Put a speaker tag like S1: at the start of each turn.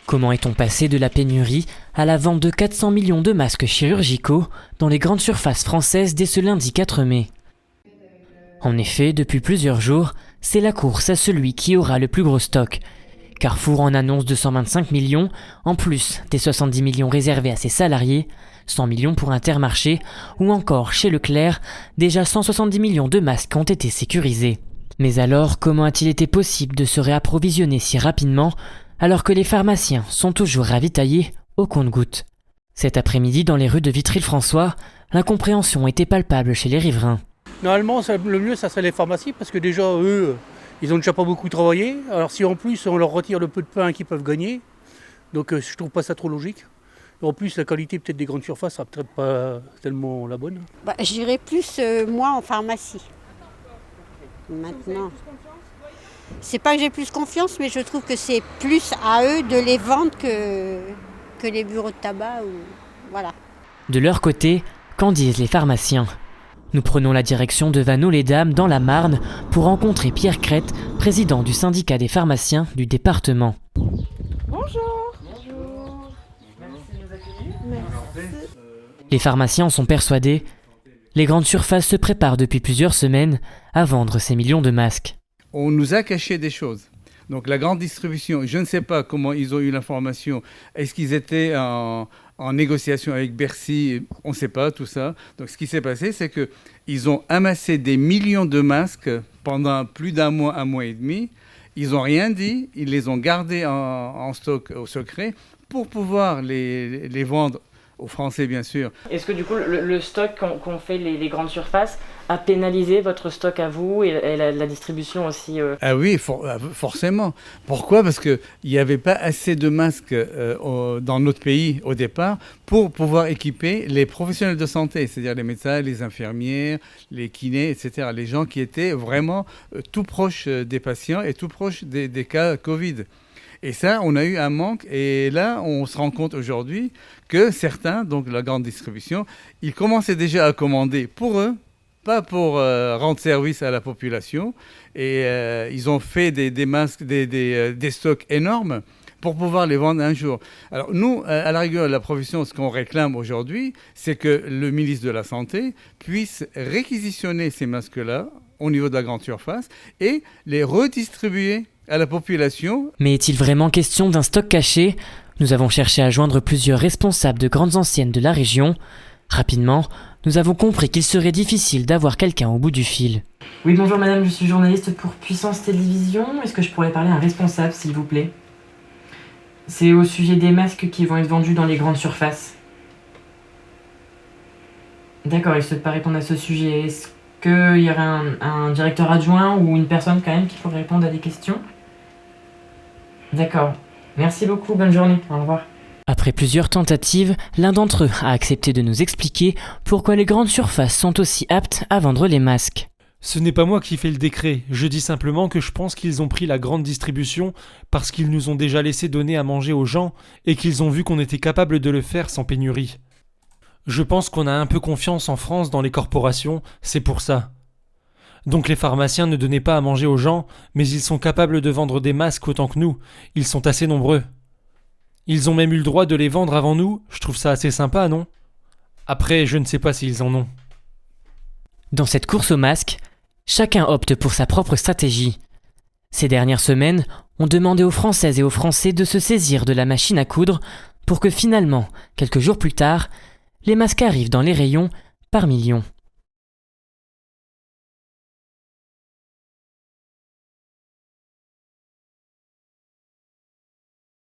S1: Comment est-on passé de la pénurie à la vente de 400 millions de masques chirurgicaux dans les grandes surfaces françaises dès ce lundi 4 mai? En effet, depuis plusieurs jours, c'est la course à celui qui aura le plus gros stock. Carrefour en annonce 225 millions, en plus des 70 millions réservés à ses salariés, 100 millions pour Intermarché, ou encore chez Leclerc, déjà 170 millions de masques ont été sécurisés. Mais alors, comment a-t-il été possible de se réapprovisionner si rapidement, alors que les pharmaciens sont toujours ravitaillés au compte-gouttes? Cet après-midi, dans les rues de Vitry-le-François, l'incompréhension était palpable chez les riverains.
S2: Normalement, le mieux, ça serait les pharmacies, parce que déjà, eux, ils ont déjà pas beaucoup travaillé. Alors si en plus, on leur retire le peu de pain qu'ils peuvent gagner, donc je trouve pas ça trop logique. Et en plus, la qualité peut-être des grandes surfaces sera peut-être pas tellement la bonne.
S3: J'irai plus, moi, en pharmacie. Maintenant. C'est pas que j'ai plus confiance, mais je trouve que c'est plus à eux de les vendre que les bureaux de tabac. Voilà.
S1: De leur côté, qu'en disent les pharmaciens? Nous prenons la direction de Vanneau-les-Dames dans la Marne pour rencontrer Pierre Crête, président du syndicat des pharmaciens du département.
S4: Bonjour. Bonjour. Merci de nous accueillir. Merci.
S1: Les pharmaciens en sont persuadés. Les grandes surfaces se préparent depuis plusieurs semaines à vendre ces millions de masques.
S5: On nous a caché des choses. Donc la grande distribution, je ne sais pas comment ils ont eu l'information. Est-ce qu'ils étaient en négociation avec Bercy? On ne sait pas tout ça. Donc ce qui s'est passé, c'est qu'ils ont amassé des millions de masques pendant plus d'un mois et demi. Ils n'ont rien dit. Ils les ont gardés en stock au secret pour pouvoir les vendre aux Français, bien sûr.
S6: Est-ce que du coup, le stock qu'ont fait les grandes surfaces a pénalisé votre stock à vous et la distribution aussi
S5: Ah oui, forcément. Pourquoi? Parce qu'il n'y avait pas assez de masques dans notre pays au départ pour pouvoir équiper les professionnels de santé, c'est-à-dire les médecins, les infirmières, les kinés, etc. Les gens qui étaient vraiment tout proches des patients et tout proches des cas Covid. Et ça, on a eu un manque. Et là, on se rend compte aujourd'hui que certains, donc la grande distribution, ils commençaient déjà à commander pour eux, pas pour rendre service à la population. Et ils ont fait des masques, des stocks énormes pour pouvoir les vendre un jour. Alors nous, à la rigueur de la profession, ce qu'on réclame aujourd'hui, c'est que le ministre de la Santé puisse réquisitionner ces masques-là au niveau de la grande surface et les redistribuer à la population.
S1: Mais est-il vraiment question d'un stock caché? Nous avons cherché à joindre plusieurs responsables de grandes enseignes de la région. Rapidement, nous avons compris qu'il serait difficile d'avoir quelqu'un au bout du fil.
S6: Oui, bonjour madame, je suis journaliste pour Puissance Télévision. Est-ce que je pourrais parler à un responsable, s'il vous plaît? C'est au sujet des masques qui vont être vendus dans les grandes surfaces. D'accord, il souhaite pas répondre à ce sujet. Est-ce qu'il y aurait un directeur adjoint ou une personne quand même qui pourrait répondre à des questions? D'accord. Merci beaucoup, bonne journée, au revoir.
S1: Après plusieurs tentatives, l'un d'entre eux a accepté de nous expliquer pourquoi les grandes surfaces sont aussi aptes à vendre les masques.
S7: Ce n'est pas moi qui fais le décret, je dis simplement que je pense qu'ils ont pris la grande distribution parce qu'ils nous ont déjà laissé donner à manger aux gens et qu'ils ont vu qu'on était capable de le faire sans pénurie. Je pense qu'on a un peu confiance en France dans les corporations, c'est pour ça. Donc les pharmaciens ne donnaient pas à manger aux gens, mais ils sont capables de vendre des masques autant que nous, ils sont assez nombreux. Ils ont même eu le droit de les vendre avant nous, je trouve ça assez sympa, non? Après, je ne sais pas s'ils en ont.
S1: Dans cette course aux masques, chacun opte pour sa propre stratégie. Ces dernières semaines, on demandait aux Françaises et aux Français de se saisir de la machine à coudre pour que finalement, quelques jours plus tard, les masques arrivent dans les rayons par millions.